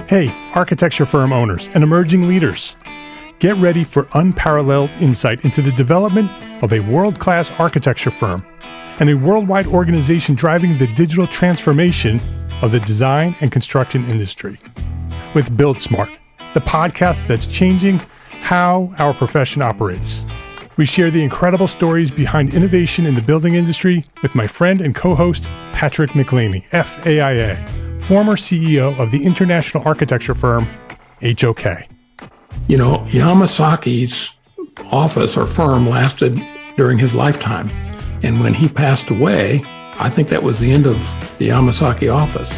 Hey, architecture firm owners and emerging leaders. Get ready for unparalleled insight into the development of a world-class architecture firm and a worldwide organization driving the digital transformation of the design and construction industry. With Build Smart, the podcast that's changing how our profession operates. We share the incredible stories behind innovation in the building industry with my friend and co-host, Patrick McLeamy, FAIA, former CEO of the international architecture firm, HOK. You know, Yamasaki's office or firm lasted during his lifetime. And when he passed away, I think that was the end of the Yamasaki office.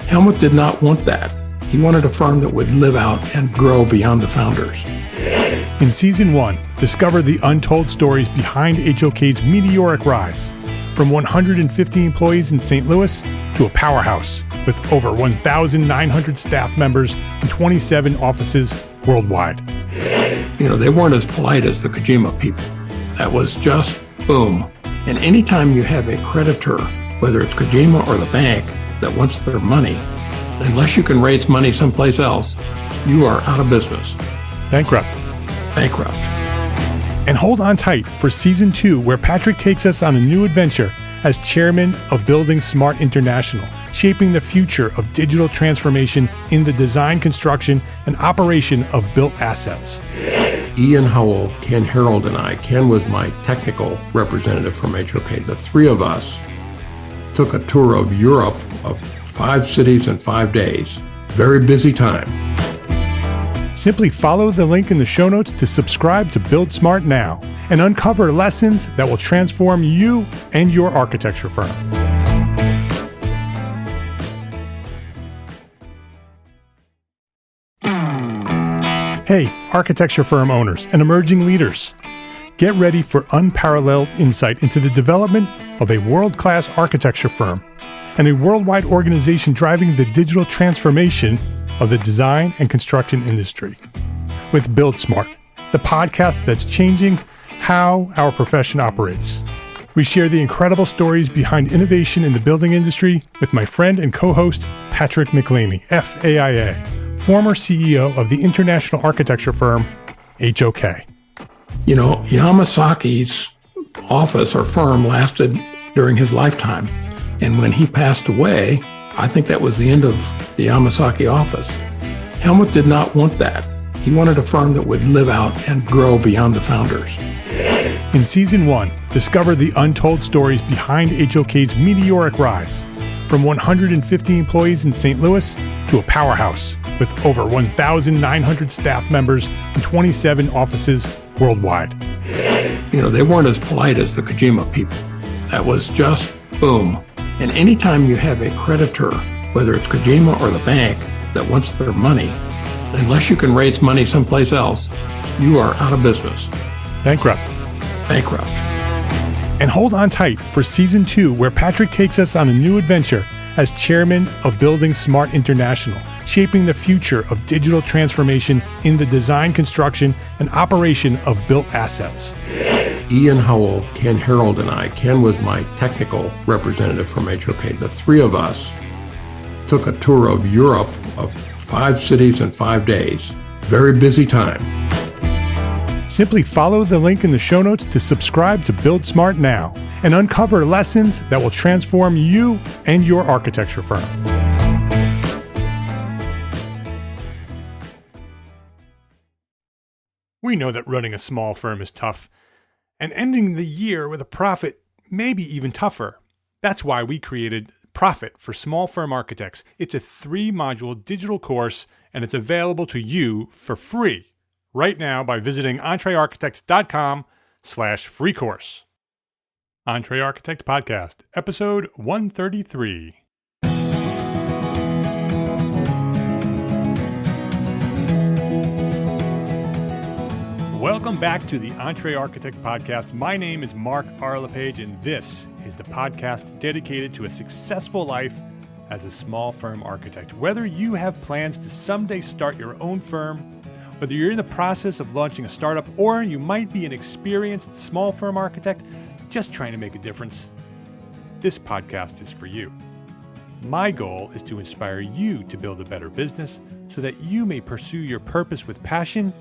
Helmut did not want that. He wanted a firm that would live out and grow beyond the founders. In Season 1, discover the untold stories behind HOK's meteoric rise, from 150 employees in St. Louis to a powerhouse with over 1,900 staff members and 27 offices worldwide. You know, they weren't as polite as the Kojima people. That was just boom. And anytime you have a creditor, whether it's Kojima or the bank, that wants their money, unless you can raise money someplace else, you are out of business. Bankrupt. And hold on tight for Season 2, where Patrick takes us on a new adventure as chairman of Building Smart International, shaping the future of digital transformation in the design, construction, and operation of built assets. Ian Howell, Ken Harold, and I, Ken was my technical representative from HOK. The three of us took a tour of Europe of 5 cities in 5 days. Very busy time. Simply follow the link in the show notes to subscribe to Build Smart now and uncover lessons that will transform you and your architecture firm. Hey, architecture firm owners and emerging leaders. Get ready for unparalleled insight into the development of a world-class architecture firm and a worldwide organization driving the digital transformation of the design and construction industry. With Build Smart, the podcast that's changing how our profession operates. We share the incredible stories behind innovation in the building industry with my friend and co-host, Patrick McLeamy, FAIA, former CEO of the international architecture firm, HOK. You know, Yamasaki's office or firm lasted during his lifetime. And when he passed away, I think that was the end of the Yamasaki office. Helmut did not want that. He wanted a firm that would live out and grow beyond the founders. In Season 1, discover the untold stories behind HOK's meteoric rise, from 150 employees in St. Louis to a powerhouse with over 1,900 staff members and 27 offices worldwide. You know, they weren't as polite as the Kojima people. That was just boom. And anytime you have a creditor, whether it's Kojima or the bank, that wants their money, unless you can raise money someplace else, you are out of business. Bankrupt. And hold on tight for Season 2, where Patrick takes us on a new adventure as chairman of Building Smart International, shaping the future of digital transformation in the design, construction, and operation of built assets. Ian Howell, Ken Harold, and I, Ken was my technical representative from HOK. The three of us took a tour of Europe of 5 cities in 5 days. Very busy time. Simply follow the link in the show notes to subscribe to Build Smart now and uncover lessons that will transform you and your architecture firm. We know that running a small firm is tough, and ending the year with a profit may be even tougher. That's why we created Profit for Small Firm Architects. It's a 3-module digital course, and it's available to you for free right now by visiting entrearchitect.com/free course. Entre Architect Podcast, episode 133. Welcome back to the Entre Architect Podcast. My name is Mark R. LePage, and this is the podcast dedicated to a successful life as a small firm architect. Whether you have plans to someday start your own firm, whether you're in the process of launching a startup, or you might be an experienced small firm architect just trying to make a difference, this podcast is for you. My goal is to inspire you to build a better business so that you may pursue your purpose with passion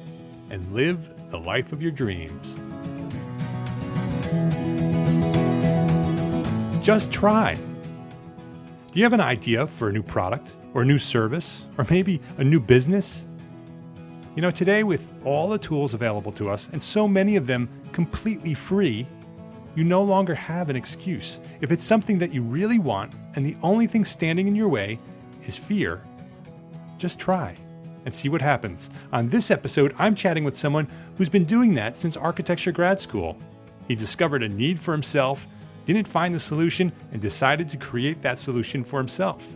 and live the life of your dreams. Just try. Do you have an idea for a new product or a new service or maybe a new business? You know, today with all the tools available to us and so many of them completely free, you no longer have an excuse. If it's something that you really want and the only thing standing in your way is fear, just try and see what happens. On this episode, I'm chatting with someone who's been doing that since architecture grad school. He discovered a need for himself, didn't find the solution, and decided to create that solution for himself.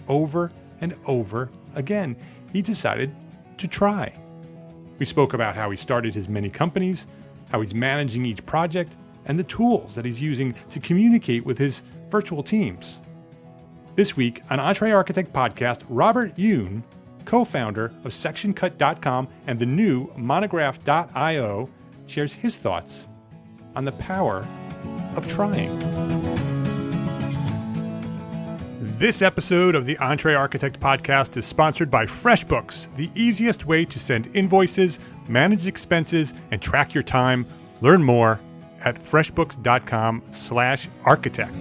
Over and over again, he decided to try. We spoke about how he started his many companies, how he's managing each project, and the tools that he's using to communicate with his virtual teams. This week on Entree Architect Podcast, Robert Yuen, co-founder of SectionCut.com and the new Monograph.io, shares his thoughts on the power of trying. This episode of the Entree Architect Podcast is sponsored by FreshBooks, the easiest way to send invoices, manage expenses, and track your time. Learn more at freshbooks.com/architect.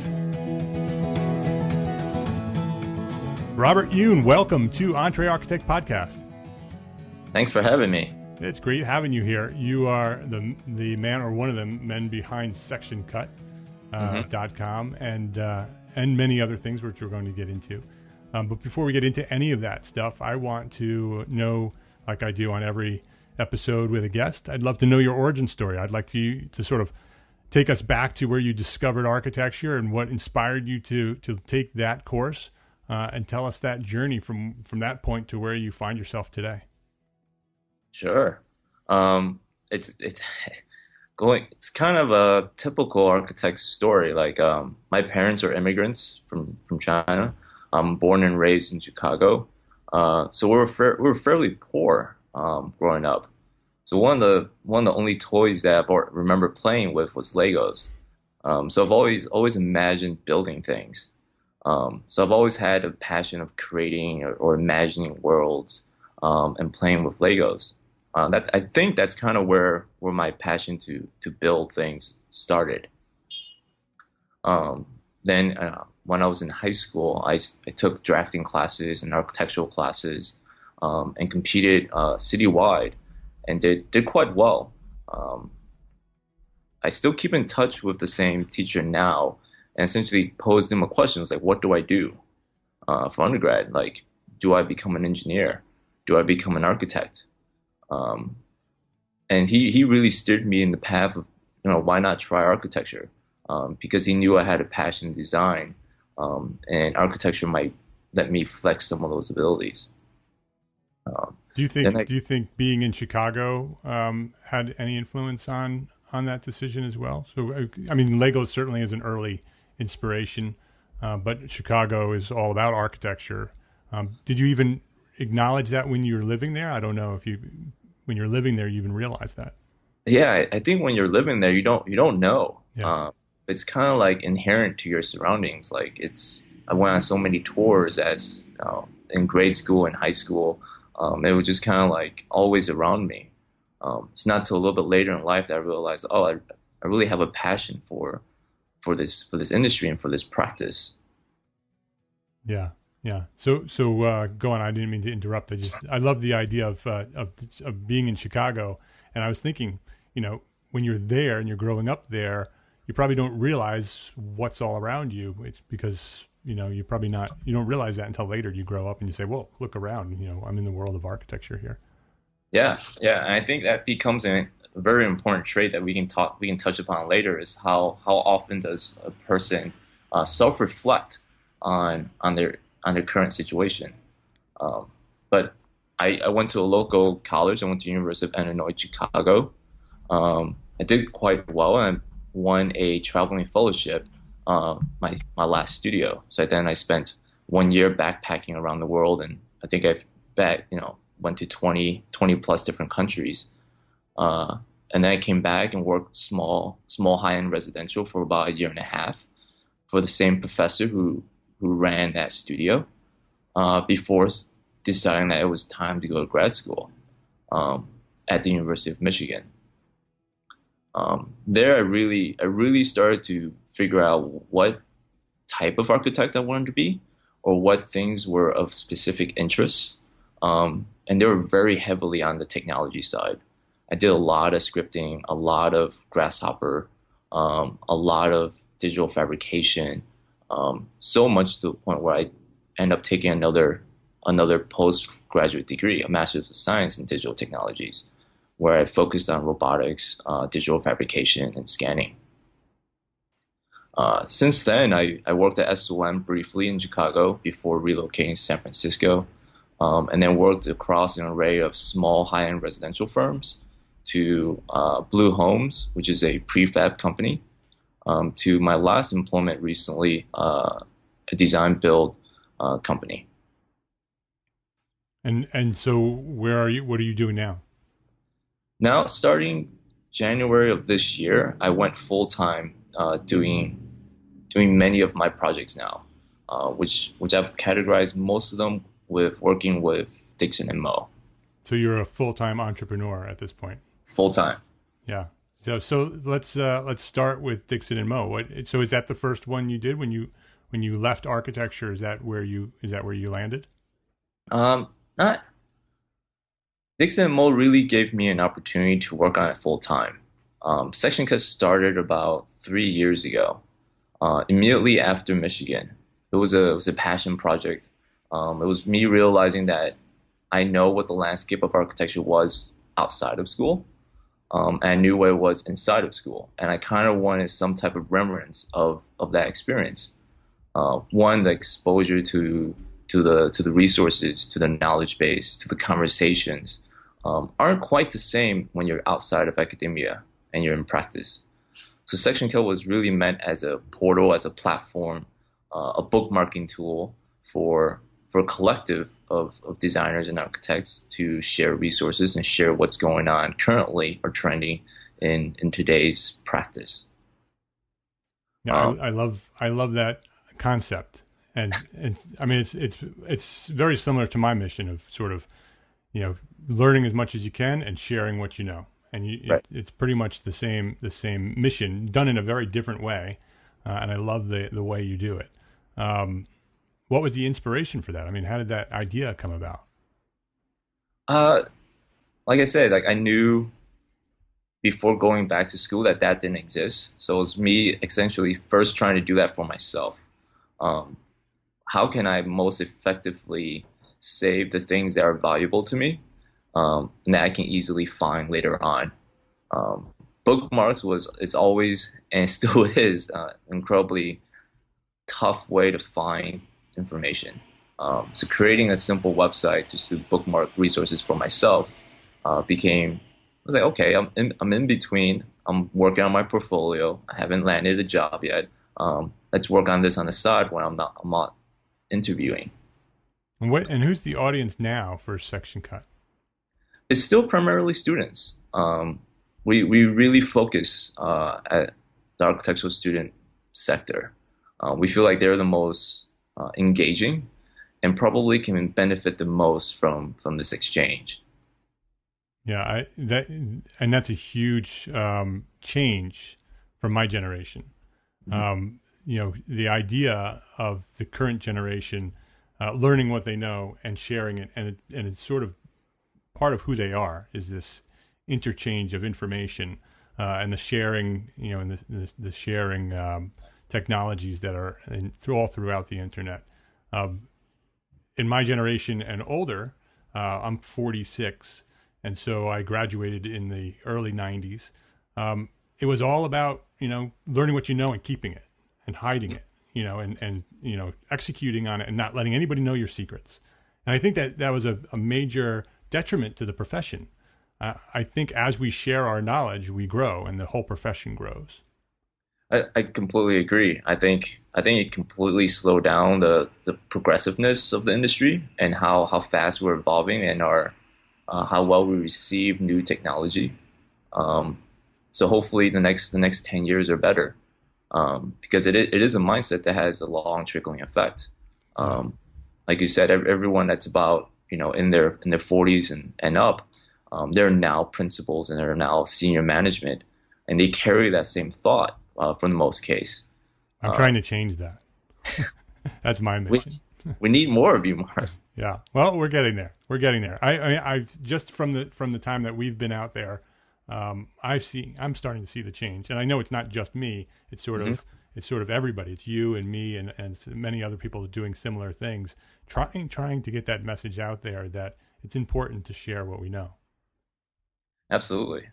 Robert Yuen, welcome to Entree Architect Podcast. Thanks for having me. It's great having you here. You are the man or one of the men behind SectionCut.com and many other things which we're going to get into. But before we get into any of that stuff, I want to know, like I do on every episode with a guest, I'd love to know your origin story. I'd like to sort of take us back to where you discovered architecture and what inspired you to take that course, and tell us that journey from that point to where you find yourself today. Sure. It's kind of a typical architect story. Like, my parents are immigrants from China. I'm born and raised in Chicago. So we were fairly poor growing up. So one of the only toys that I remember playing with was Legos. So I've always imagined building things. So I've always had a passion of creating or imagining worlds and playing with Legos. I think that's kind of where my passion to build things started. Then when I was in high school, I took drafting classes and architectural classes, and competed citywide, and did quite well. I still keep in touch with the same teacher now, and essentially posed him a question. It was like, what do I do for undergrad? Like, do I become an engineer? Do I become an architect? And he really steered me in the path of, why not try architecture? Because he knew I had a passion in design, and architecture might let me flex some of those abilities. Do you think being in Chicago had any influence on that decision as well? So, I mean, Lego certainly is an early inspiration, but Chicago is all about architecture. Did you even acknowledge that when you were living there? I don't know if when you're living there, you even realize that. Yeah, I think when you're living there, you don't know. Yeah. It's kind of like inherent to your surroundings. Like, I went on so many tours as in grade school and high school. It was just kind of like always around me. It's not till a little bit later in life that I realized, I really have a passion for this industry and for this practice. Yeah. So go on. I didn't mean to interrupt. I love the idea of being in Chicago, and I was thinking, when you're there and you're growing up there, you probably don't realize what's all around you. It's because you don't realize that until later. You grow up and you say, "Well, look around. I'm in the world of architecture here." Yeah. And I think that becomes a very important trait that we can touch upon later, is how often does a person self-reflect on their current situation. But I went to a local college. I went to University of Illinois, Chicago. I did quite well, and won a traveling fellowship my last studio. So then I spent 1 year backpacking around the world, and I think went to 20 plus different countries. And then I came back and worked small high-end residential for about a year and a half for the same professor who who ran that studio before deciding that it was time to go to grad school at the University of Michigan. There, I really started to figure out what type of architect I wanted to be, or what things were of specific interest. And they were very heavily on the technology side. I did a lot of scripting, a lot of Grasshopper, a lot of digital fabrication, so much to the point where I end up taking another postgraduate degree, a Master's of Science in Digital Technologies, where I focused on robotics, digital fabrication, and scanning. Since then, I worked at SOM briefly in Chicago before relocating to San Francisco, and then worked across an array of small high-end residential firms to Blue Homes, which is a prefab company, to my last employment recently, a design build company. And so where are you? What are you doing now? Now, starting January of this year, I went full time doing many of my projects now, which I've categorized most of them with working with Dixon and Mo. So you're a full-time entrepreneur at this point. Full time. Yeah. So let's start with Dixon and Mo. So is that the first one you did when you left architecture? Is that where you landed? Not Dixon and Mo really gave me an opportunity to work on it full time. Section Cut started about 3 years ago, immediately after Michigan. It was a passion project. It was me realizing that I know what the landscape of architecture was outside of school. And I knew what it was inside of school, and I kind of wanted some type of remnants of that experience. One, the exposure to the resources, to the knowledge base, to the conversations, aren't quite the same when you're outside of academia and you're in practice. So Section Kill was really meant as a portal, as a platform, a bookmarking tool for a collective of designers and architects to share resources and share what's going on currently or trending in today's practice. Yeah, I love that concept, and I mean it's very similar to my mission of sort of, learning as much as you can and sharing what you know, and Right. it's pretty much the same mission done in a very different way, and I love the way you do it. What was the inspiration for that? I mean, how did that idea come about? Like I said, like I knew before going back to school that didn't exist. So it was me essentially first trying to do that for myself. How can I most effectively save the things that are valuable to me, and that I can easily find later on? Bookmarks is always and still is incredibly tough way to find information. So creating a simple website just to bookmark resources for myself I was like, okay, I'm in between. I'm working on my portfolio. I haven't landed a job yet. Let's work on this on the side when I'm not interviewing. And who's the audience now for Section Cut? It's still primarily students. We really focus at the architectural student sector. We feel like they're the most engaging and probably can benefit the most from this exchange. Yeah, that's a huge change from my generation. Mm-hmm. The idea of the current generation learning what they know and sharing it, and it's sort of part of who they are, is this interchange of information and the sharing, and the sharing technologies that are all throughout the internet. In my generation and older, I'm 46, and so I graduated in the early 90s. It was all about, learning what you know and keeping it and hiding it, and executing on it and not letting anybody know your secrets. And I think that was a major detriment to the profession. I think as we share our knowledge, we grow and the whole profession grows. I completely agree. I think it completely slowed down the progressiveness of the industry and how fast we're evolving and how well we receive new technology. So hopefully the next 10 years are better. because it is a mindset that has a long trickling effect. Um, like you said, everyone that's about in their 40s and up, they're now principals and they're now senior management, and they carry that same thought for the most case. I'm trying to change that. That's my We mission. we need more of you, Mark. Yeah. Well, we're getting there. We're getting there. I've just from the time that we've been out there, I'm starting to see the change, and I know it's not just me. It's sort of everybody. It's you and me and many other people doing similar things, trying to get that message out there that it's important to share what we know. Absolutely.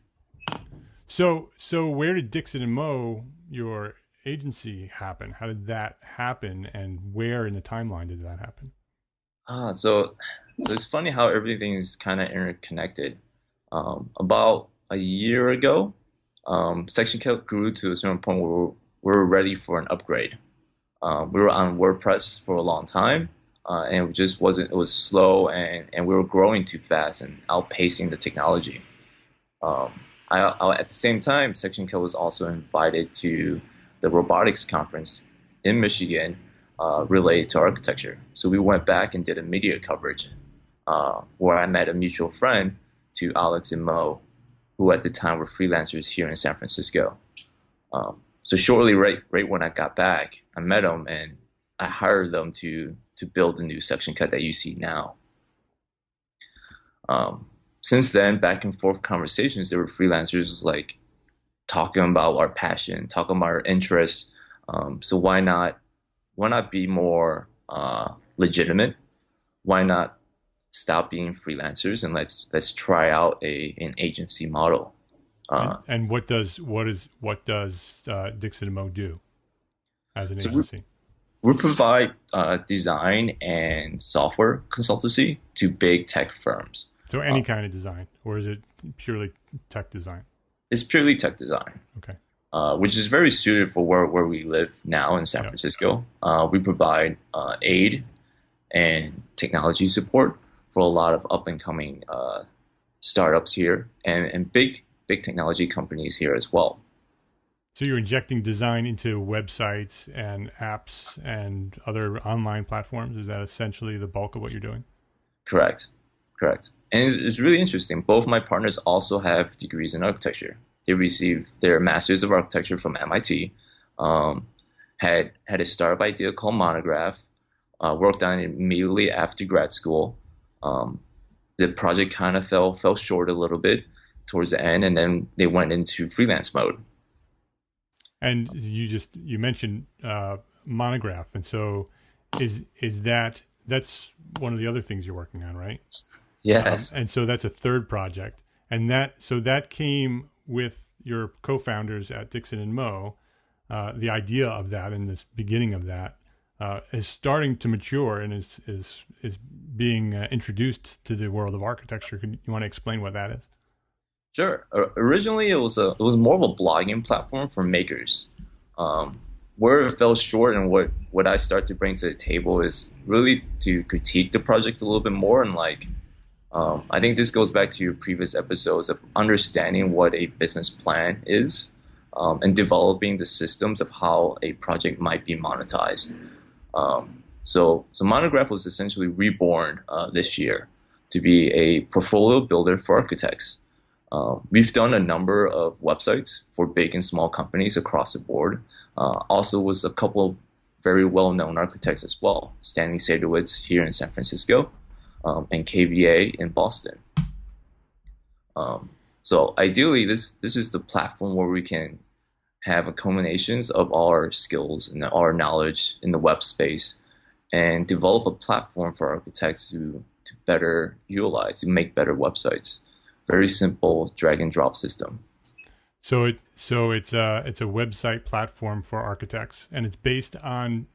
So where did Dixon and Mo, your agency, happen? How did that happen, and where in the timeline did that happen? So it's funny how everything is kind of interconnected. About a year ago, Section Cat grew to a certain point where we were ready for an upgrade. We were on WordPress for a long time, and it just wasn't. It was slow, and we were growing too fast and outpacing the technology. At the same time, Section Cat was also invited to the robotics conference in Michigan related to architecture. So we went back and did a media coverage where I met a mutual friend to Alex and Mo, who at the time were freelancers here in San Francisco. So shortly, right when I got back, I met them and I hired them to build the new section cut that you see now. Since then, back and forth conversations, there were freelancers like talking about our passion, talking about our interests. So why not be more legitimate? Why not stop being freelancers and let's try out an agency model? And what does Dixon and Mo do as an agency? We provide design and software consultancy to big tech firms. So any kind of design, or is it purely tech design? It's purely tech design. Okay. Which is very suited for where we live now in San Francisco. We provide aid and technology support for a lot of up and coming startups here and big technology companies here as well. So you're injecting design into websites and apps and other online platforms. Is that essentially the bulk of what you're doing? Correct. And it's really interesting. Both my partners also have degrees in architecture. They received their Masters of Architecture from MIT, had a startup idea called Monograph, worked on it immediately after grad school. The project kind of fell short a little bit towards the end, and then they went into freelance mode. And you mentioned Monograph, and so that's one of the other things you're working on, right? Yes. And so that's a third project, and that came with your co-founders at Dixon and Mo. The idea of that and this beginning of that is starting to mature and is being introduced to the world of architecture. You want to explain what that is? Sure. Originally, it was more of a blogging platform for makers. Where it fell short and what I start to bring to the table is really to critique the project a little bit more and I think this goes back to your previous episodes of understanding what a business plan is and developing the systems of how a project might be monetized. So Monograph was essentially reborn this year to be a portfolio builder for architects. We've done a number of websites for big and small companies across the board. Also was a couple of very well-known architects as well, Stanley Sadowitz here in San Francisco, and KVA in Boston. So ideally, this is the platform where we can have a combination of our skills and our knowledge in the web space and develop a platform for architects to better utilize, to make better websites. Very simple drag and drop system. So it's a website platform for architects, and it's based on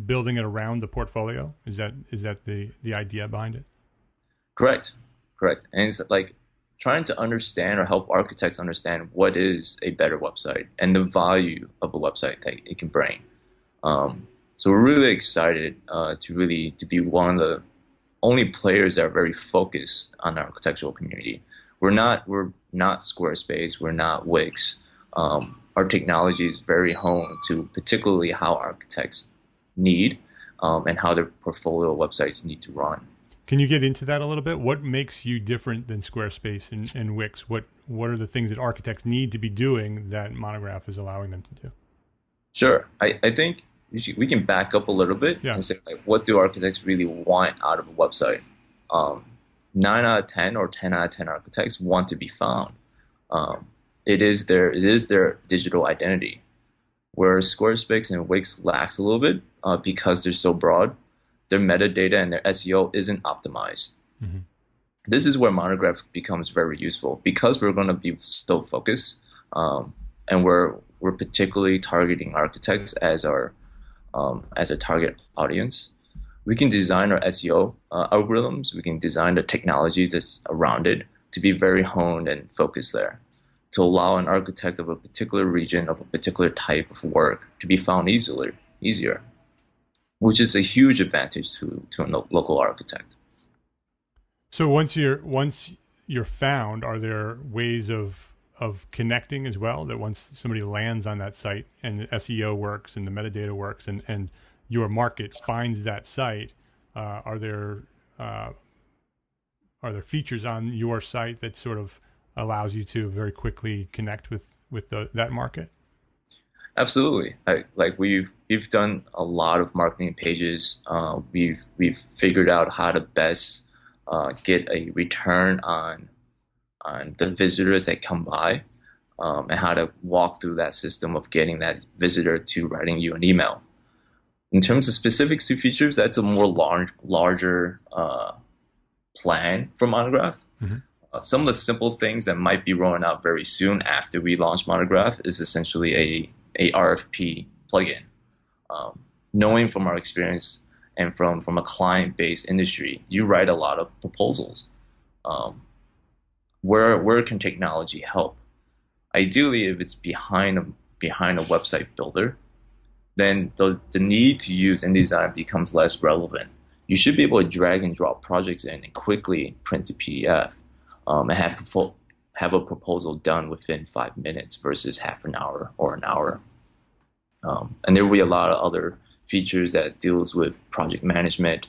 building it around the portfolio. Is that the idea behind it? Correct. And it's like trying to understand or help architects understand what is a better website and the value of a website that it can bring. So we're really excited to be one of the only players that are very focused on the architectural community. We're not Squarespace. We're not Wix. our technology is very honed to particularly how architects need and how their portfolio websites need to run. Can you get into that a little bit? What makes you different than Squarespace and Wix? What are the things that architects need to be doing that Monograph is allowing them to do? Sure. I think we can back up a little bit and say, like, what do architects really want out of a website? 9 out of 10 or 10 out of 10 architects want to be found. It is their digital identity, where Squarespace and Wix lacks a little bit because they're so broad. Their metadata and their SEO isn't optimized. Mm-hmm. This is where Monograph becomes very useful because we're going to be so focused, and we're particularly targeting architects as a target audience. We can design our SEO algorithms. We can design the technology that's around it to be very honed and focused there, to allow an architect of a particular region of a particular type of work to be found easier, which is a huge advantage to a local architect. So once you're found, are there ways of connecting as well? That once somebody lands on that site and the SEO works and the metadata works and your market finds that site, are there features on your site that sort of allows you to very quickly connect with that market? Absolutely. We've done a lot of marketing pages. We've figured out how to best get a return on the visitors that come by, and how to walk through that system of getting that visitor to writing you an email. In terms of specific features, that's a more larger plan for Monograph. Mm-hmm. Some of the simple things that might be rolling out very soon after we launch Monograph is essentially a RFP plugin. Knowing from our experience and from a client-based industry, you write a lot of proposals. Where can technology help? Ideally, if it's behind a website builder, then the need to use InDesign becomes less relevant. You should be able to drag and drop projects in and quickly print a PDF and have a proposal done within 5 minutes versus half an hour or an hour. And there will be a lot of other features that deals with project management,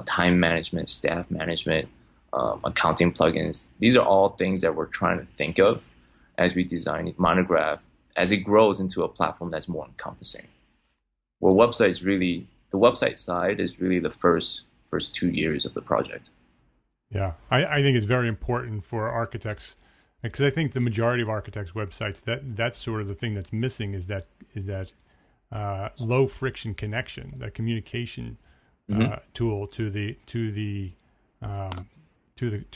time management, staff management, accounting plugins. These are all things that we're trying to think of as we design Monograph as it grows into a platform that's more encompassing. Where the website side is really the first 2 years of the project. Yeah, I think it's very important for architects, because I think the majority of architects' websites, that's sort of the thing that's missing is that low friction connection, that communication tool to the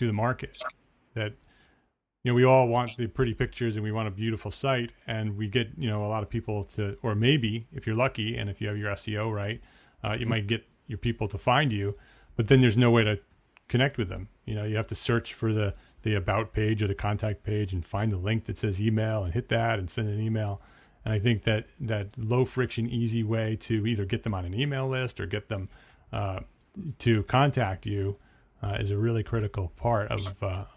market. That, we all want the pretty pictures and we want a beautiful site, and we get a lot of people to, or maybe if you're lucky and if you have your SEO right, you might get your people to find you, but then there's no way to connect with them. You have to search for the about page or the contact page and find the link that says email and hit that and send an email. And I think that low friction, easy way to either get them on an email list or get them to contact you is a really critical part of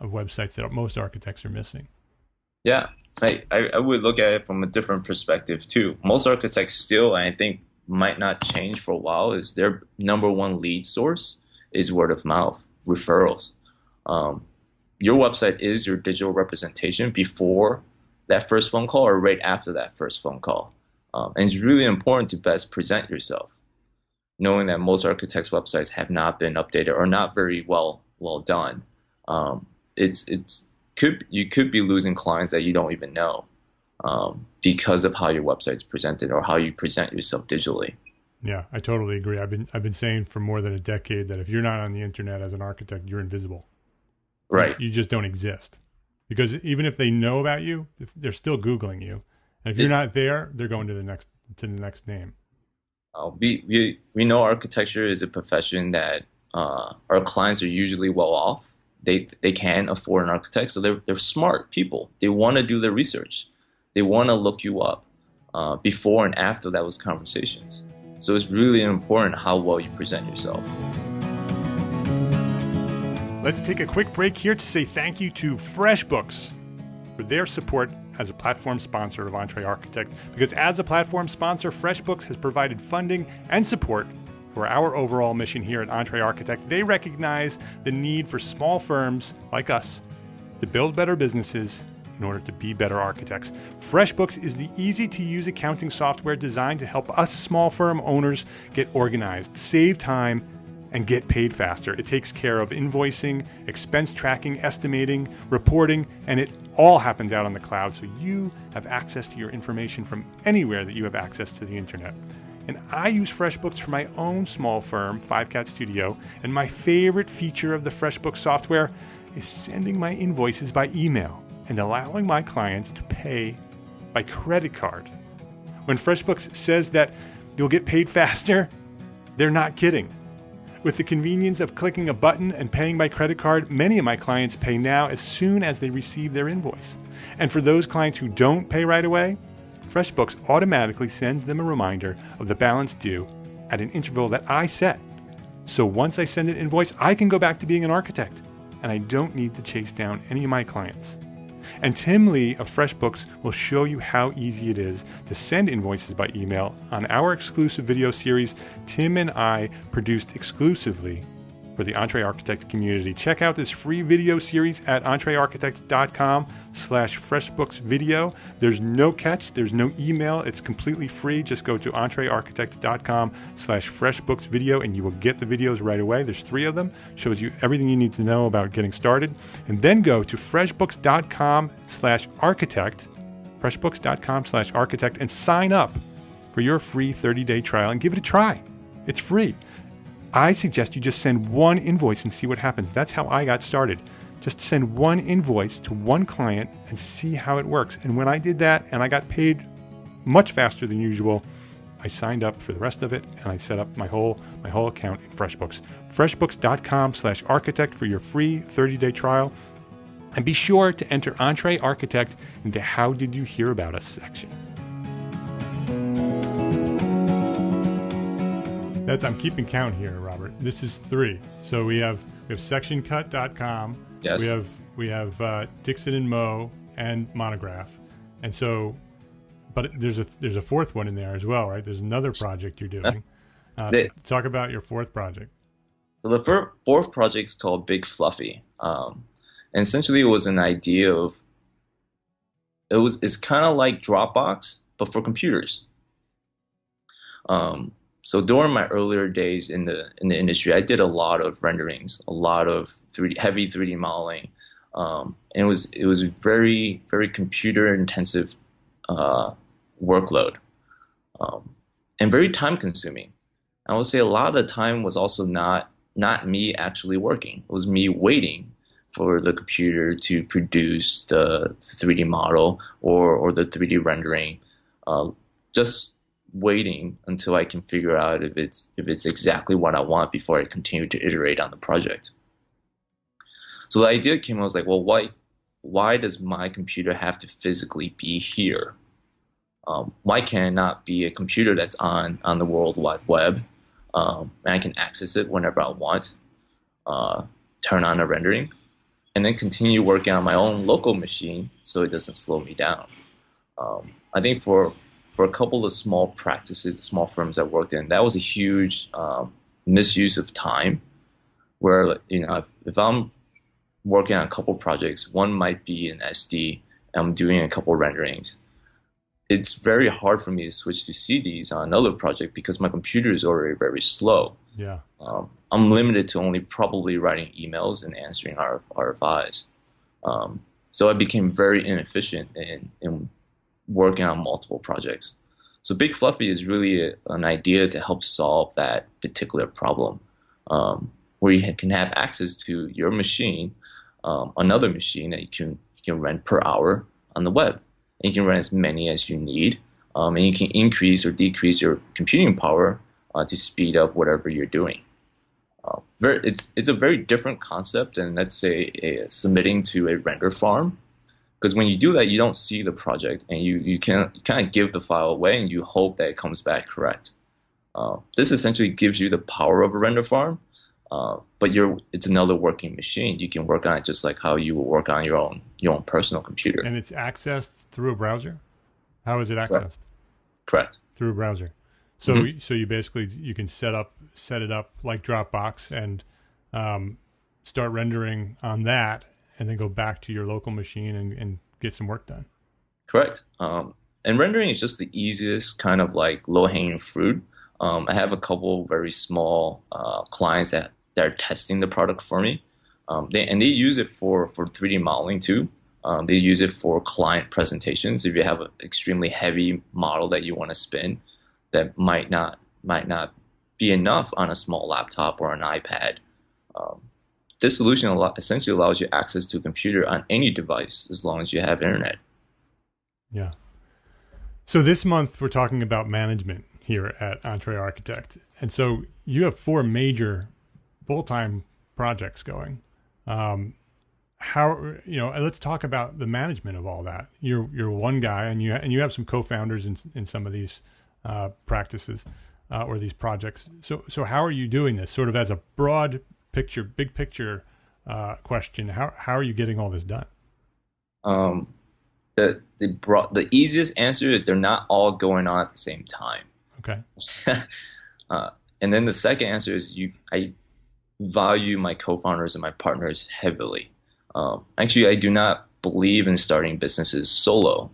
websites that most architects are missing. Yeah, I would look at it from a different perspective too. Most architects still, and I think might not change for a while, is their number one lead source is word of mouth, referrals. Your website is your digital representation before that first phone call or right after that first phone call. And it's really important to best present yourself, knowing that most architects' websites have not been updated or not very well done. You could be losing clients that you don't even know because of how your website's presented or how you present yourself digitally. Yeah, I totally agree. I've been saying for more than a decade that if you're not on the internet as an architect, you're invisible. Right. You just don't exist. Because even if they know about you, they're still Googling you. And if you're not there, they're going to the next name. We know architecture is a profession that our clients are usually well off. They can afford an architect, so they're smart people. They want to do their research. They want to look you up before and after those conversations. So it's really important how well you present yourself. Let's take a quick break here to say thank you to FreshBooks for their support as a platform sponsor of Entree Architect, because as a platform sponsor, FreshBooks has provided funding and support for our overall mission here at Entree Architect. They recognize the need for small firms like us to build better businesses in order to be better architects. FreshBooks is the easy-to-use accounting software designed to help us small firm owners get organized, save time, and get paid faster. It takes care of invoicing, expense tracking, estimating, reporting, and it all happens out on the cloud, so you have access to your information from anywhere that you have access to the internet. And I use FreshBooks for my own small firm, 5Cat Studio, and my favorite feature of the FreshBooks software is sending my invoices by email and allowing my clients to pay by credit card. When FreshBooks says that you'll get paid faster, they're not kidding. With the convenience of clicking a button and paying by credit card, many of my clients pay now as soon as they receive their invoice. And for those clients who don't pay right away, FreshBooks automatically sends them a reminder of the balance due at an interval that I set. So once I send an invoice, I can go back to being an architect, and I don't need to chase down any of my clients. And Tim Lee of FreshBooks will show you how easy it is to send invoices by email on our exclusive video series Tim and I produced exclusively for the Entree Architect community. Check out this free video series at entrearchitect.com/FreshBooksVideo. There's no catch. There's no email. It's completely free. Just go to entrearchitect.com/FreshBooksVideo and you will get the videos right away. There's 3 of them. Shows you everything you need to know about getting started. And then go to FreshBooks.com/Architect, FreshBooks.com/Architect, and sign up for your free 30-day trial and give it a try. It's free. I suggest you just send one invoice and see what happens. That's how I got started. Just send one invoice to one client and see how it works. And when I did that and I got paid much faster than usual, I signed up for the rest of it and I set up my whole account in FreshBooks. FreshBooks.com/Architect for your free 30-day trial. And be sure to enter Entree Architect in the How Did You Hear About Us section. I'm keeping count here, Robert. This is 3. So we have sectioncut.com. Yes. We have Dixon and Mo and Monograph. And so, but there's a 4th one in there as well, right? There's another project you're doing. So talk about your 4th project. So the 4th project is called Big Fluffy. And essentially it was an idea of, it's kind of like Dropbox, but for computers. So during my earlier days in the industry, I did a lot of renderings, a lot of heavy 3D modeling, and it was very, very computer intensive workload, and very time consuming. I would say a lot of the time was also not me actually working. It was me waiting for the computer to produce the 3D model or the 3D rendering, just waiting until I can figure out if it's exactly what I want before I continue to iterate on the project. So the idea came, I was like, well, why does my computer have to physically be here? Why can it not be a computer that's on the World Wide Web, and I can access it whenever I want, turn on a rendering, and then continue working on my own local machine so it doesn't slow me down. I think for a couple of small practices, small firms I worked in, that was a huge misuse of time. Where if I'm working on a couple projects, one might be in SD, and I'm doing a couple renderings. It's very hard for me to switch to CDs on another project because my computer is already very slow. Yeah. I'm limited to only probably writing emails and answering RFIs. So I became very inefficient in working on multiple projects. So Big Fluffy is really an idea to help solve that particular problem, where you can have access to your machine, another machine that you can rent per hour on the web. And you can run as many as you need, and you can increase or decrease your computing power to speed up whatever you're doing. It's a very different concept than, let's say, submitting to a render farm. Because when you do that, you don't see the project, and you can kind of give the file away, and you hope that it comes back correct. This essentially gives you the power of a render farm, but it's another working machine. You can work on it just like how you would work on your own your own personal computer. And it's accessed through a browser? How is it accessed? Correct. Through a browser. So so you basically you can set it up like Dropbox and start rendering on that, and then go back to your local machine and get some work done. Correct. And rendering is just the easiest kind of like low-hanging fruit. I have a couple very small clients that are testing the product for me. They use it for 3D modeling too. They use it for client presentations. If you have an extremely heavy model that you want to spin, that might not be enough on a small laptop or an iPad. This solution essentially allows you access to a computer on any device as long as you have internet. Yeah. So this month we're talking about management here at Entree Architect, and so you have 4 major full-time projects going. Let's talk about the management of all that. You're one guy, and you have some co-founders in some of these practices or these projects. So how are you doing this? Sort of as a broad picture, big picture question. How are you getting all this done? The easiest answer is they're not all going on at the same time. Okay. And then the second answer is I value my co-founders and my partners heavily. Actually, I do not believe in starting businesses solo.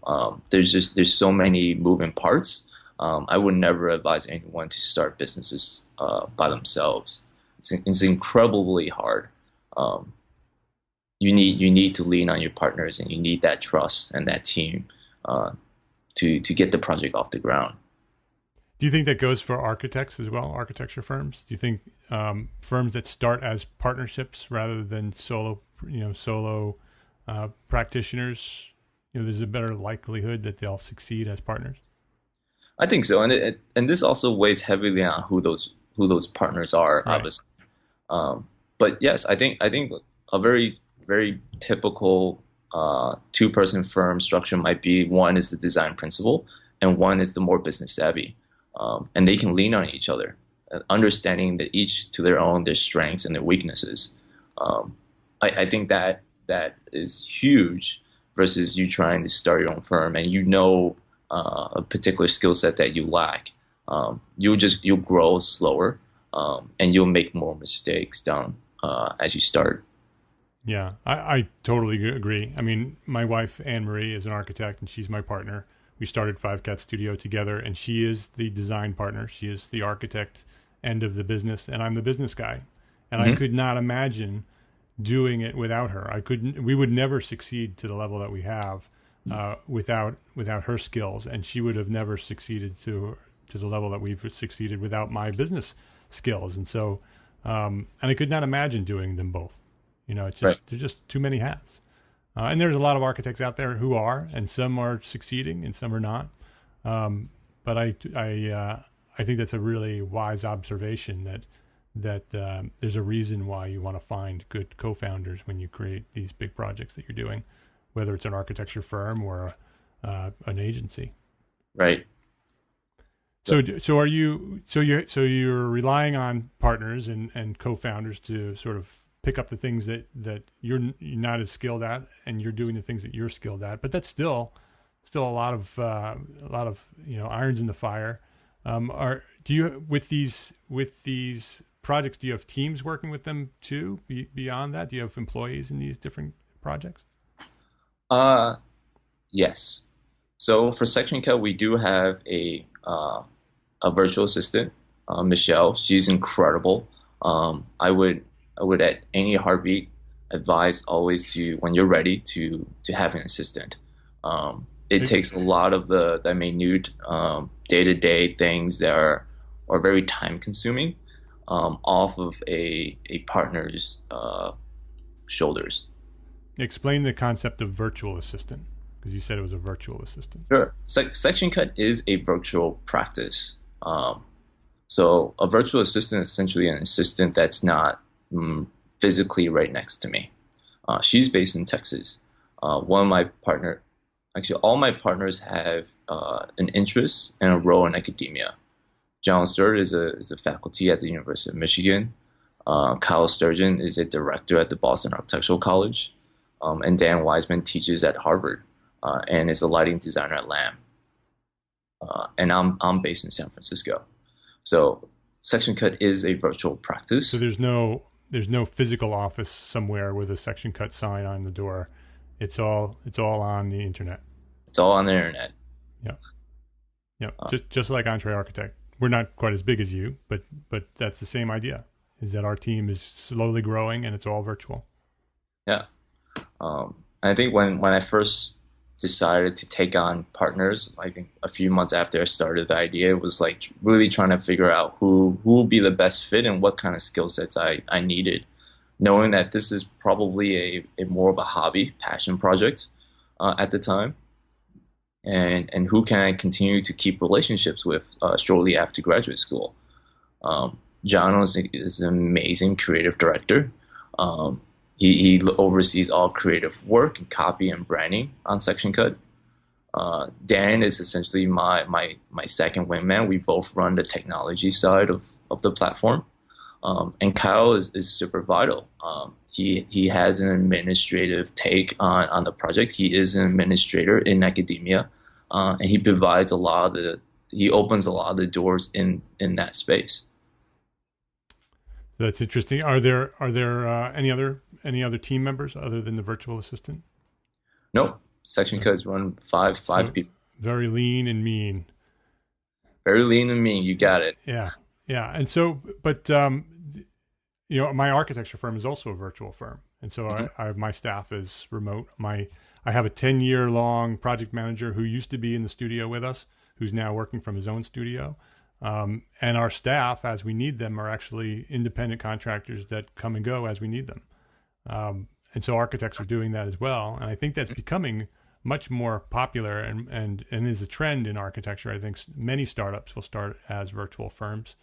There's so many moving parts. I would never advise anyone to start businesses by themselves. It's incredibly hard. You need to lean on your partners, and you need that trust and that team to get the project off the ground. Do you think that goes for architects as well, architecture firms? Do you think firms that start as partnerships rather than solo practitioners, there's a better likelihood that they'll succeed as partners? I think so, and this also weighs heavily on who those partners are, right. Obviously. But yes, I think a very very typical 2-person firm structure might be one is the design principal and one is the more business savvy. And they can lean on each other, understanding that each to their own, their strengths and their weaknesses. I think that is huge versus you trying to start your own firm and a particular skill set that you lack. You'll grow slower and you'll make more mistakes down as you start. Yeah, I totally agree. I mean, my wife, Anne Marie, is an architect and she's my partner. We started 5Cat Studio together, and she is the design partner. She is the architect end of the business, and I'm the business guy. And I could not imagine doing it without her. We would never succeed to the level that we have without her skills, and she would have never succeeded to the level that we've succeeded without my business skills. And so, and I could not imagine doing them both. It's just There's just too many hats. And there's a lot of architects out there who are, and some are succeeding and some are not. But I think that's a really wise observation that there's a reason why you want to find good co-founders when you create these big projects that you're doing, whether it's an architecture firm or an agency. Right. So you're relying on partners and co-founders to sort of pick up the things that you're not as skilled at, and you're doing the things that you're skilled at. But that's still a lot of irons in the fire. Do you with these projects? Do you have teams working with them too? Beyond that, do you have employees in these different projects? Yes. So for Section Cut, we do have a virtual assistant, Michelle. She's incredible. I would at any heartbeat advise always when you're ready to have an assistant. It takes a lot of the minute day-to-day things that are very time consuming off of a partner's shoulders. Explain the concept of virtual assistant, because you said it was a virtual assistant. Sure. Section Cut is a virtual practice. So a virtual assistant is essentially an assistant that's not physically right next to me. She's based in Texas. All my partners have an interest and a role in academia. John Stewart is a faculty at the University of Michigan. Kyle Sturgeon is a director at the Boston Architectural College. and Dan Wiseman teaches at Harvard and is a lighting designer at Lam. And I'm based in San Francisco. So section cut is a virtual practice. So there's no physical office somewhere with a section cut sign on the door. It's all on the internet. It's all on the internet. Yeah. Yeah. Just like Entree Architect. We're not quite as big as you, but that's the same idea, is that our team is slowly growing and it's all virtual. Yeah. I think when I first decided to take on partners, I think a few months after I started the idea, it was like really trying to figure out who would be the best fit and what kind of skill sets I needed, knowing that this is probably a more of a hobby, passion project at the time. And who can I continue to keep relationships with shortly after graduate school? John is an amazing creative director. He oversees all creative work and copy and branding on Section Cut. Dan is essentially my second wingman. We both run the technology side of the platform. And Kyle is super vital. He has an administrative take on the project. He is an administrator in academia, and he provides he opens a lot of the doors in that space. That's interesting. Are there any other team members other than the virtual assistant? Nope. Section Cuts run five people. Very lean and mean. Very lean and mean. You got it. Yeah. And so, but my architecture firm is also a virtual firm, and so mm-hmm. My staff is remote. I have a 10-year-long project manager who used to be in the studio with us, who's now working from his own studio. And our staff, as we need them, are actually independent contractors that come and go as we need them. And so architects are doing that as well. And I think that's becoming much more popular and is a trend in architecture. I think many startups will start as virtual firms.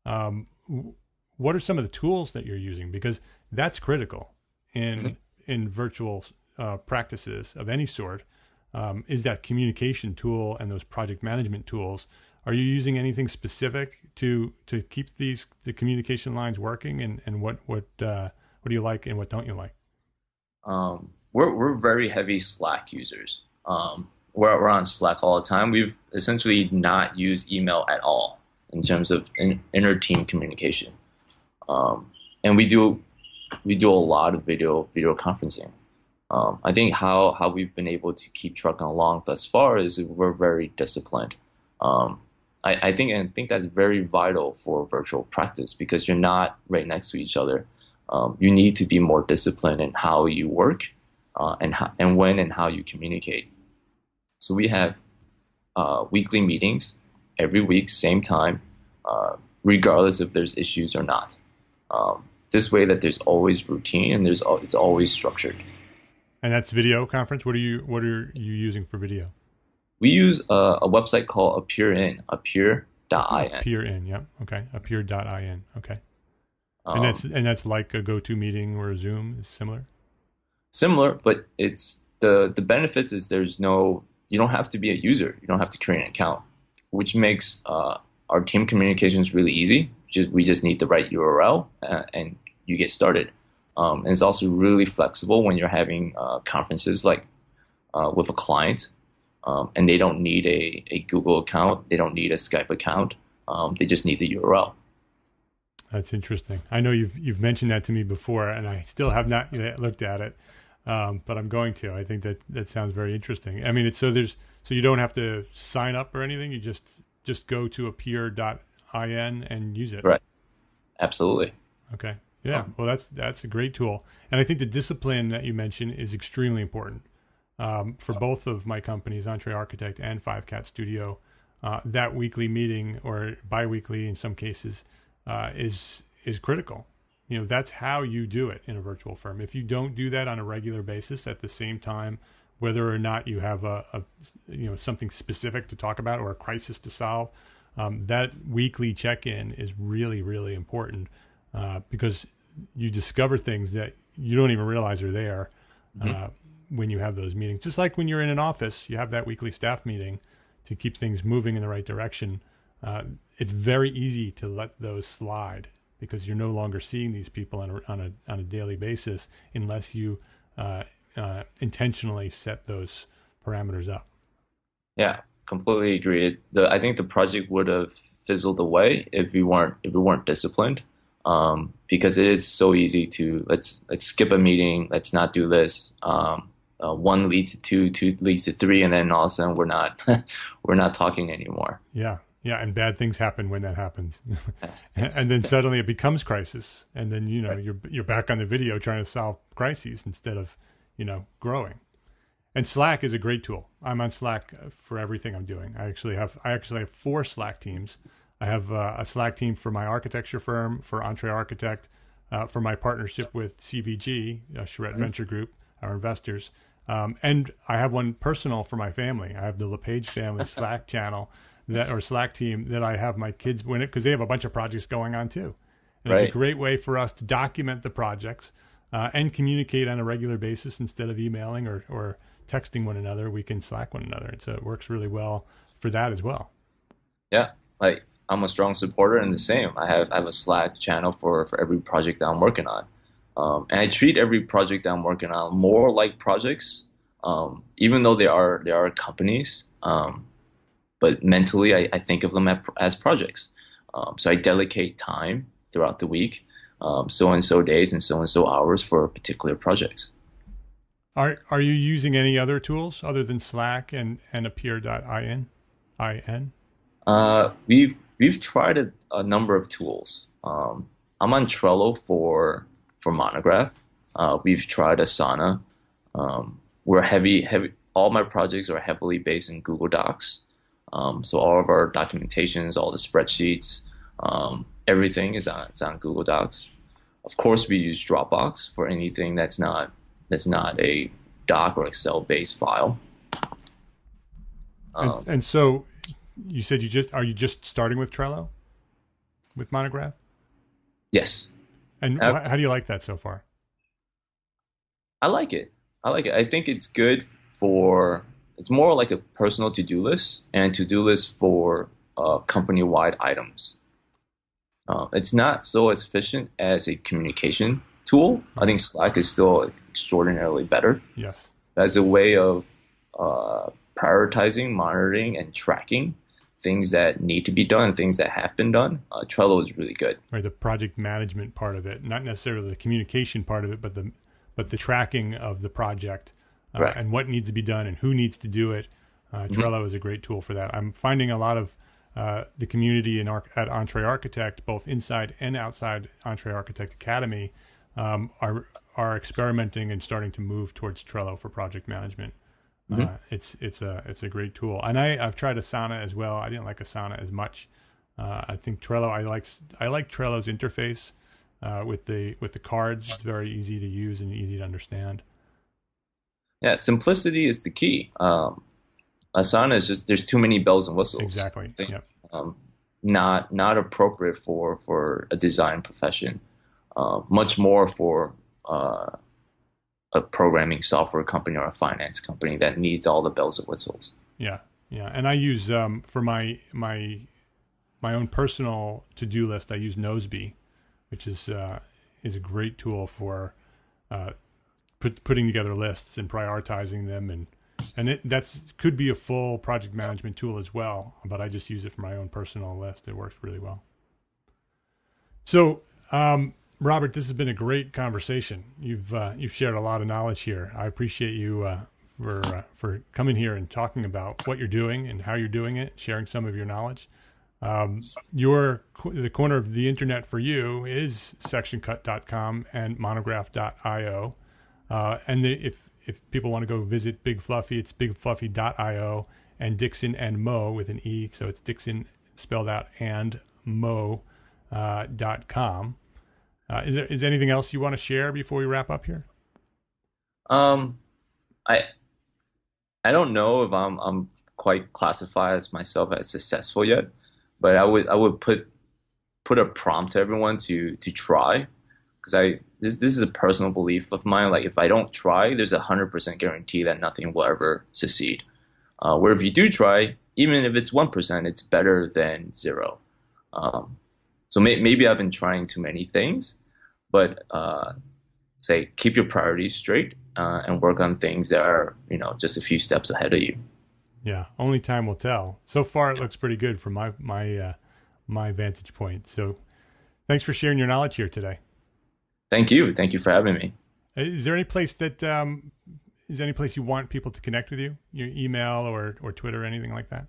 What are some of the tools that you're using? Because that's critical in virtual practices of any sort, is that communication tool and those project management tools. Are you using anything specific to keep the communication lines working, and what do you like and what don't you like? We're very heavy Slack users. We're on Slack all the time. We've essentially not used email at all in terms of inter-team communication, and we do a lot of video conferencing. I think how we've been able to keep trucking along thus far is we're very disciplined. I think that's very vital for virtual practice because you're not right next to each other. You need to be more disciplined in how you work and when and how you communicate. So we have weekly meetings every week, same time, regardless if there's issues or not. This way that there's always routine and it's always structured. And that's video conference. What are you using for video? We use a website called Appear.in. Appear.in, yeah. Okay. Appear.in. Okay. And that's like a GoTo meeting or a Zoom is similar? Similar, but it's the benefits is you don't have to be a user. You don't have to create an account, which makes our team communications really easy. We just need the right URL and you get started. And it's also really flexible when you're having conferences like with a client. And they don't need a Google account. They don't need a Skype account. They just need the URL. That's interesting. I know you've mentioned that to me before, and I still have not yet looked at it, but I'm going to. I think that sounds very interesting. I mean, so you don't have to sign up or anything. You just go to appear.in and use it. Right. Absolutely. Okay. Yeah. Well, that's a great tool, and I think the discipline that you mentioned is extremely important. For both of my companies, Entree Architect and 5Cat Studio, that weekly meeting or biweekly in some cases is critical. That's how you do it in a virtual firm. If you don't do that on a regular basis at the same time, whether or not you have a something specific to talk about or a crisis to solve, that weekly check-in is really, really important because you discover things that you don't even realize are there. When you have those meetings. Just like when you're in an office, you have that weekly staff meeting to keep things moving in the right direction. It's very easy to let those slide because you're no longer seeing these people on a daily basis unless you intentionally set those parameters up. Yeah, completely agree. I think the project would have fizzled away if we weren't disciplined. Because it is so easy to let's skip a meeting, let's not do this. One leads to two, two leads to three, and then all of a sudden we're not we're not talking anymore. Yeah, yeah, and bad things happen when that happens, It's, and then suddenly it becomes crisis, and then you're back on the video trying to solve crises instead of growing. And Slack is a great tool. I'm on Slack for everything I'm doing. I actually have 4 Slack teams. I have a Slack team for my architecture firm, for Entree Architect, for my partnership with CVG, Charette Venture Group, our investors. And I have one personal for my family. I have the LePage family Slack channel or Slack team that I have my kids in it because they have a bunch of projects going on too. And It's a great way for us to document the projects and communicate on a regular basis instead of emailing or texting one another. We can Slack one another. So it works really well for that as well. yeah, like I'm a strong supporter, and the same. I have a Slack channel for every project that I'm working on. And I treat every project that I'm working on more like projects, even though they are companies. But mentally, I think of them as projects. So I delegate time throughout the week, so and so days and so hours for particular projects. Are you using any other tools other than Slack and appear.in? We've tried a number of tools. I'm on Trello for Monograph. We've tried Asana. We're heavy. All my projects are heavily based in Google Docs. So all of our documentations, all the spreadsheets, everything is on Google Docs. Of course, we use Dropbox for anything that's not a doc or Excel based file. And so you said are you just starting with Trello with Monograph? Yes. And how do you like that so far? I like it. I think it's good it's more like a personal to-do list and to-do list for company-wide items. It's not so as efficient as a communication tool. I think Slack is still extraordinarily better. Yes. As a way of prioritizing, monitoring, and tracking things that need to be done and things that have been done. Trello is really good. Right, the project management part of it, not necessarily the communication part of it, but the tracking of the project and what needs to be done and who needs to do it. Trello is a great tool for that. I'm finding a lot of the community at Entree Architect, both inside and outside Entree Architect Academy, are experimenting and starting to move towards Trello for project management. It's a great tool, and I've tried Asana as well. I didn't like Asana as much. I think Trello. I like Trello's interface with the cards. It's very easy to use and easy to understand. Yeah, simplicity is the key. Asana is just there's too many bells and whistles. Exactly. Yep. Not appropriate for a design profession. Much more for a programming software company or a finance company that needs all the bells and whistles. Yeah, and I use for my own personal to-do list. I use Noseby, which is a great tool for putting together lists and prioritizing them, and that's could be a full project management tool as well. But I just use it for my own personal list. It works really well. So. Robert, this has been a great conversation. You've shared a lot of knowledge here. I appreciate you for coming here and talking about what you're doing and how you're doing it, sharing some of your knowledge. The corner of the internet for you is sectioncut.com and monograph.io. And if people want to go visit Big Fluffy, it's bigfluffy.io, and Dixon and Mo with an E, so it's Dixon spelled out and Mo.com. Is there anything else you want to share before we wrap up here? I don't know if I'm quite classified as myself as successful yet, but I would put a prompt to everyone to try, because this is a personal belief of mine. Like, if I don't try, there's 100% guarantee that nothing will ever succeed. Where if you do try, even if it's 1%, it's better than 0. So maybe I've been trying too many things, but say keep your priorities straight. and work on things that are, just a few steps ahead of you. Yeah, only time will tell. So far, it looks pretty good from my vantage point. So thanks for sharing your knowledge here today. Thank you. Thank you for having me. Is there any place you want people to connect with you? Your email or Twitter or anything like that?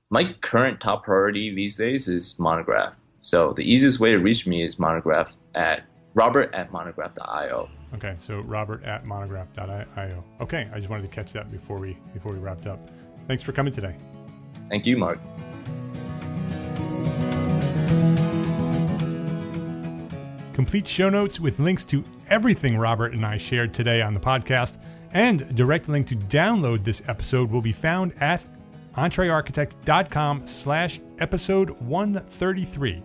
My current top priority these days is Monograph. So the easiest way to reach me is Robert@monograph.io. Okay, so Robert@monograph.io. Okay, I just wanted to catch that before we wrapped up. Thanks for coming today. Thank you, Mark. Complete show notes with links to everything Robert and I shared today on the podcast and a direct link to download this episode will be found at entrearchitect.com/episode 133.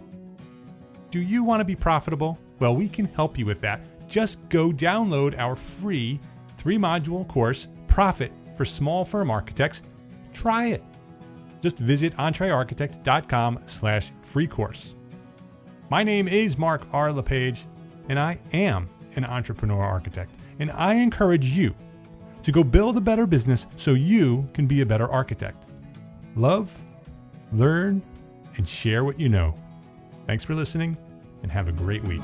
Do you want to be profitable? Well, we can help you with that. Just go download our free 3-module course, Profit for Small Firm Architects. Try it. Just visit entrearchitect.com/free course. My name is Mark R. LePage, and I am an entrepreneur architect. And I encourage you to go build a better business so you can be a better architect. Love, learn, and share what you know. Thanks for listening, and have a great week.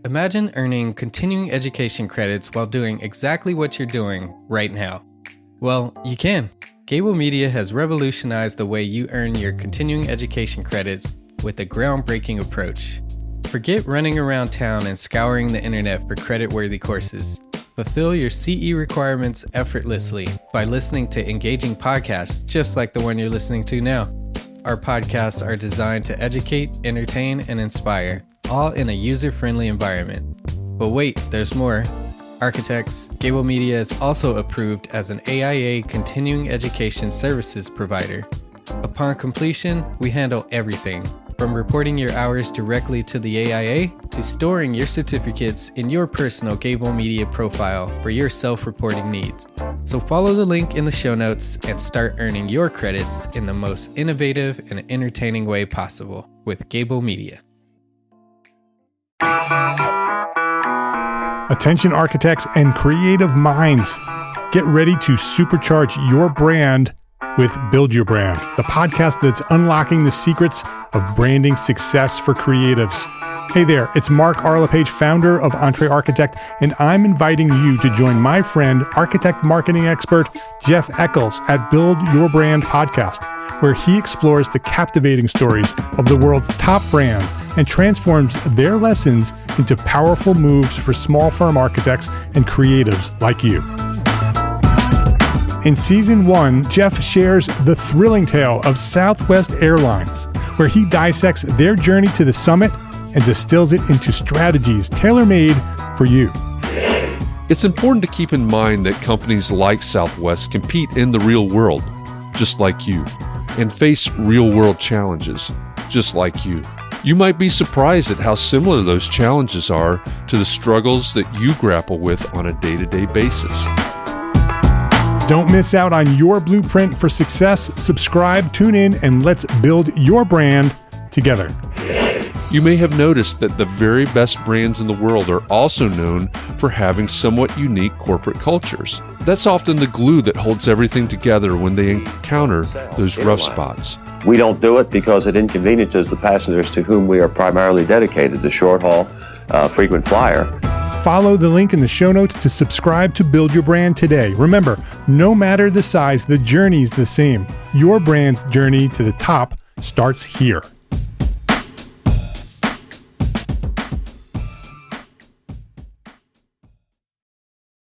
Imagine earning continuing education credits while doing exactly what you're doing right now. Well, you can. Gable Media has revolutionized the way you earn your continuing education credits with a groundbreaking approach. Forget running around town and scouring the internet for credit-worthy courses. Fulfill your CE requirements effortlessly by listening to engaging podcasts just like the one you're listening to now. Our podcasts are designed to educate, entertain, and inspire, all in a user-friendly environment. But wait, there's more. Architects, Gable Media is also approved as an AIA continuing education services provider. Upon completion, we handle everything, from reporting your hours directly to the AIA to storing your certificates in your personal Gable Media profile for your self-reporting needs. So follow the link in the show notes and start earning your credits in the most innovative and entertaining way possible with Gable Media. Attention architects and creative minds, get ready to supercharge your brand with Build Your Brand, the podcast that's unlocking the secrets of branding success for creatives. Hey there, it's Mark R. LePage, founder of Entre Architect, and I'm inviting you to join my friend, architect marketing expert Jeff Eccles at Build Your Brand podcast, where he explores the captivating stories of the world's top brands and transforms their lessons into powerful moves for small firm architects and creatives like you. In Season 1, Jeff shares the thrilling tale of Southwest Airlines, where he dissects their journey to the summit and distills it into strategies tailor-made for you. It's important to keep in mind that companies like Southwest compete in the real world, just like you, and face real-world challenges, just like you. You might be surprised at how similar those challenges are to the struggles that you grapple with on a day-to-day basis. Don't miss out on your blueprint for success. Subscribe, tune in, and let's build your brand together. You may have noticed that the very best brands in the world are also known for having somewhat unique corporate cultures. That's often the glue that holds everything together when they encounter those rough spots. We don't do it because it inconveniences the passengers to whom we are primarily dedicated, the short haul, frequent flyer. Follow the link in the show notes to subscribe to Build Your Brand today. Remember, no matter the size, the journey's the same. Your brand's journey to the top starts here.